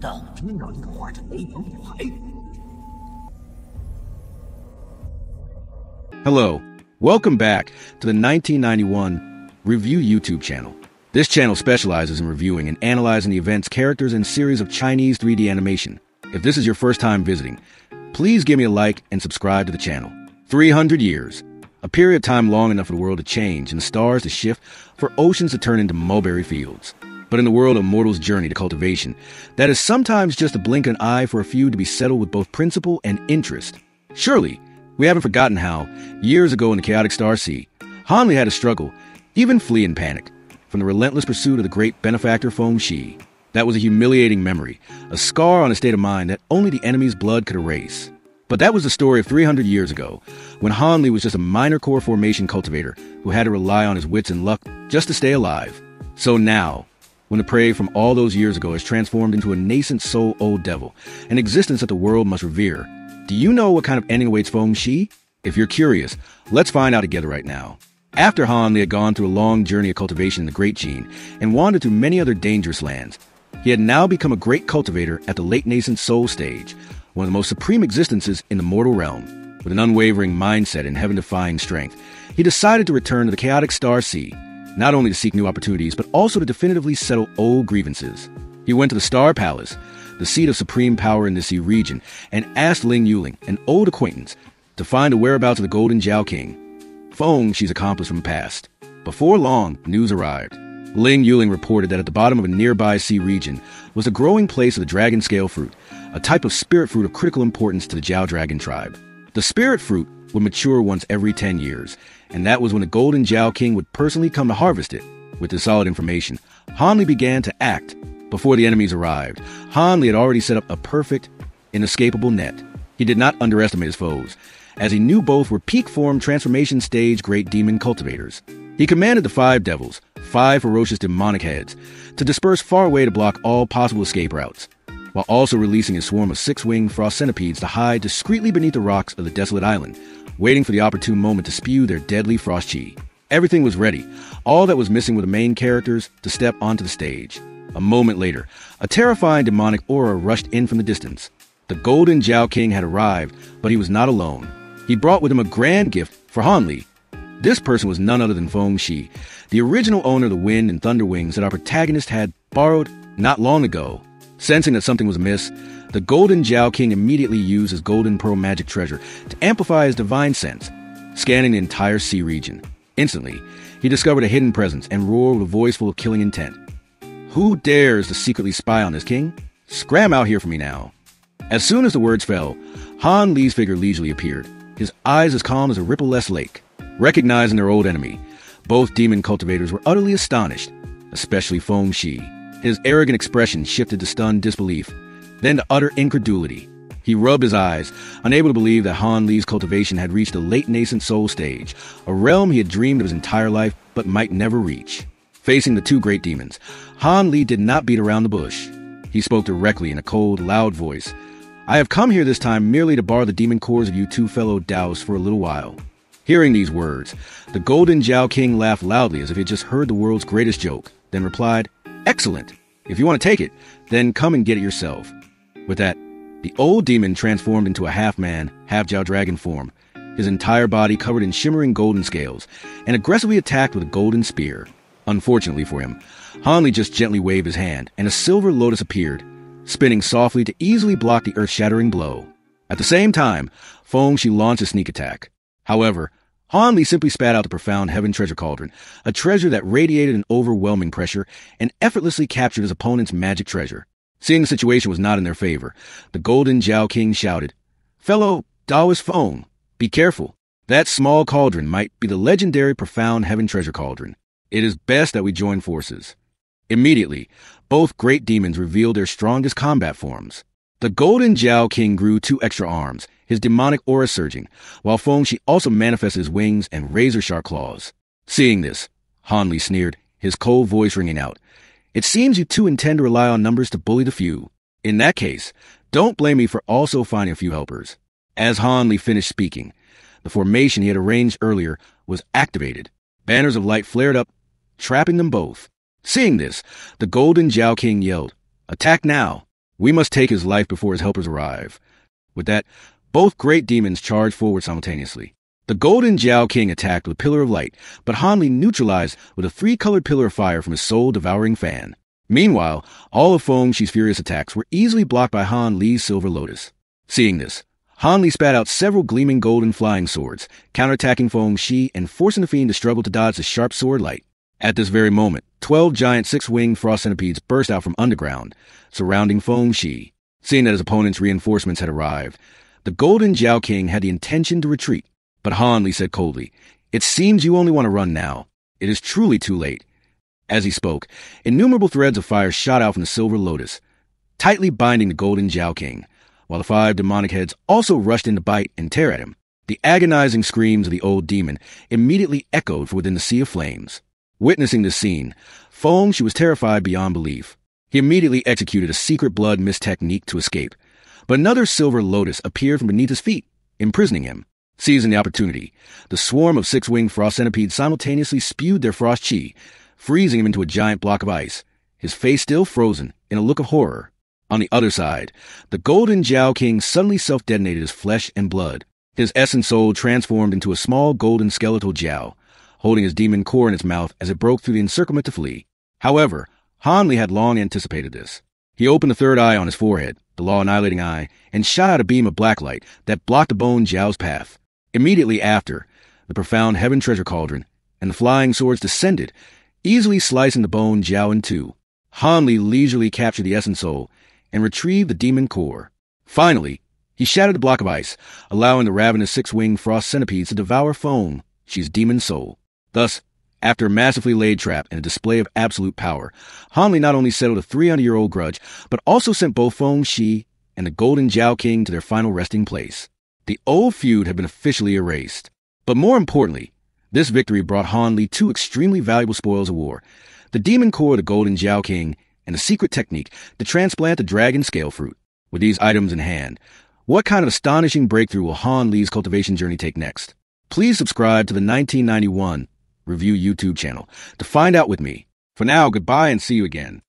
等听到这个话，这雷鹏就来。Hello, welcome back to the 1991 Review YouTube channel. This channel specializes in reviewing and analyzing the events, characters, and series of Chinese 3D animation. If this is your first time visiting, please give me a like and subscribe to the channel. 300 years. A period of time long enough for the world to change and the stars to shift, for oceans to turn into mulberry fields. But in the world of mortal's journey to cultivation, that is sometimes just a blink of an eye for a few to be settled with both principle and interest. Surely, we haven't forgotten how, years ago in the chaotic Star Sea, Han Li had to struggle, even flee in panic, from the relentless pursuit of the great benefactor Feng. That was a humiliating memory, a scar on a state of mind that only the enemy's blood could erase. But that was the story of 300 years ago, when Han Li was just a minor core formation cultivator who had to rely on his wits and luck just to stay alive. So now, when the prey from all those years ago is transformed into a nascent soul old devil, an existence that the world must revere, do you know what kind of ending awaits Feng? If you're curious, let's find out together right now. After Han Li had gone through a long journey of cultivation in the Great Gene and wandered through many other dangerous lands, he had now become a great cultivator at the late nascent soul stage, one of the most supreme existences in the mortal realm. With an unwavering mindset and heaven-defying strength, he decided to return to the chaotic Star Sea, not only to seek new opportunities, but also to definitively settle old grievances. He went to the Star Palace, the seat of supreme power in the sea region, and asked Ling Yuling, an old acquaintance, to find the whereabouts of the Golden Jiao King, Feng's accomplice from the past. Before long, news arrived. Ling Yuling reported that at the bottom of a nearby sea region was a growing place of the dragon scale fruit, a type of spirit fruit of critical importance to the Jiao Dragon tribe. The spirit fruit would mature once every 10 years, and that was when the Golden Jiao King would personally come to harvest it. With this solid information, Han Li began to act. Before the enemies arrived, Han Li had already set up a perfect, inescapable net. He did not underestimate his foes, as he knew both were peak form transformation stage great demon cultivators. He commanded the 5 devils, 5 ferocious demonic heads, to disperse far away to block all possible escape routes, while also releasing a swarm of 6-winged frost centipedes to hide discreetly beneath the rocks of the desolate island, waiting for the opportune moment to spew their deadly frost chi. Everything was ready. All that was missing were the main characters to step onto the stage. A moment later, a terrifying demonic aura rushed in from the distance. The Golden Jiao King had arrived, but he was not alone. He brought with him a grand gift for Han Li. This person was none other than Feng, the original owner of the Wind and Thunder Wings that our protagonist had borrowed not long ago. Sensing that something was amiss, the Golden Jiao King immediately used his Golden Pearl magic treasure to amplify his divine sense, scanning the entire sea region. Instantly, he discovered a hidden presence and roared with a voice full of killing intent. "Who dares to secretly spy on this king? Scram out here for me now." As soon as the words fell, Han Li's figure leisurely appeared, his eyes as calm as a ripple-less lake. Recognizing their old enemy, both demon cultivators were utterly astonished, especially Feng. His arrogant expression shifted to stunned disbelief, then to utter incredulity. He rubbed his eyes, unable to believe that Han Li's cultivation had reached the late nascent soul stage, a realm he had dreamed of his entire life but might never reach. Facing the 2 great demons, Han Li did not beat around the bush. He spoke directly in a cold, loud voice. "I have come here this time merely to borrow the demon cores of you 2 fellow Daos for a little while." Hearing these words, the Golden Jiao King laughed loudly as if he had just heard the world's greatest joke, then replied, "Excellent! If you want to take it, then come and get it yourself." With that, the old demon transformed into a half-man, half-Jiao dragon form, his entire body covered in shimmering golden scales, and aggressively attacked with a golden spear. Unfortunately for him, Han Li just gently waved his hand, and a silver lotus appeared, spinning softly to easily block the earth-shattering blow. At the same time, Feng launched a sneak attack. However, Han Li simply spat out the profound Heaven Treasure Cauldron, a treasure that radiated an overwhelming pressure and effortlessly captured his opponent's magic treasure. Seeing the situation was not in their favor, the Golden Jiao King shouted, "Fellow Daoist Feng, be careful. That small cauldron might be the legendary profound Heaven Treasure Cauldron. It is best that we join forces." Immediately, both great demons revealed their strongest combat forms. The Golden Jiao King grew 2 extra arms, his demonic aura surging, while Feng also manifested his wings and razor-sharp claws. Seeing this, Han Li sneered, his cold voice ringing out, "It seems you 2 intend to rely on numbers to bully the few. In that case, don't blame me for also finding a few helpers." As Han Li finished speaking, the formation he had arranged earlier was activated. Banners of light flared up, trapping them both. Seeing this, the Golden Jiao King yelled, "Attack now!" We must take his life before his helpers arrive. With that, both great demons charged forward simultaneously. The Golden Jiao King attacked with a pillar of light, but Han Li neutralized with a three-colored pillar of fire from his soul-devouring fan. Meanwhile, all of Feng Shi's furious attacks were easily blocked by Han Li's Silver Lotus. Seeing this, Han Li spat out several gleaming golden flying swords, counterattacking Feng Shi and forcing the fiend to struggle to dodge the sharp sword light. At this very moment, 12 giant six-winged frost centipedes burst out from underground, surrounding Feng Shi. Seeing that his opponent's reinforcements had arrived, the Golden Jiao King had the intention to retreat, but Han Li said coldly, "It seems you only want to run now. It is truly too late." As he spoke, innumerable threads of fire shot out from the Silver Lotus, tightly binding the Golden Jiao King, while the 5 demonic heads also rushed in to bite and tear at him. The agonizing screams of the old demon immediately echoed from within the sea of flames. Witnessing this scene, Feng Shi was terrified beyond belief. He immediately executed a secret blood mist technique to escape, but another Silver Lotus appeared from beneath his feet, imprisoning him. Seizing the opportunity, the swarm of 6-winged frost centipedes simultaneously spewed their frost chi, freezing him into a giant block of ice, his face still frozen in a look of horror. On the other side, the Golden Jiao King suddenly self-detonated his flesh and blood. His essence soul transformed into a small golden skeletal Jiao, holding his demon core in its mouth as it broke through the encirclement to flee. However, Han Li had long anticipated this. He opened the third eye on his forehead, the law-annihilating eye, and shot out a beam of blacklight that blocked the bone Jiao's path. Immediately after, the profound heaven treasure cauldron and the flying swords descended, easily slicing the bone Jiao in two. Han Li leisurely captured the essence soul and retrieved the demon core. Finally, he shattered the block of ice, allowing the ravenous 6-winged frost centipedes to devour Feng Shi's demon soul. Thus, after a massively laid trap and a display of absolute power, Han Li not only settled a 300-year-old grudge, but also sent both Feng Shi and the Golden Jiao King to their final resting place. The old feud had been officially erased. But more importantly, this victory brought Han Li 2 extremely valuable spoils of war: the demon core of the Golden Jiao King and a secret technique to transplant the dragon scale fruit. With these items in hand, what kind of astonishing breakthrough will Han Li's cultivation journey take next? Please subscribe to the 1991 Review YouTube channel to find out with me. For now, goodbye and see you again.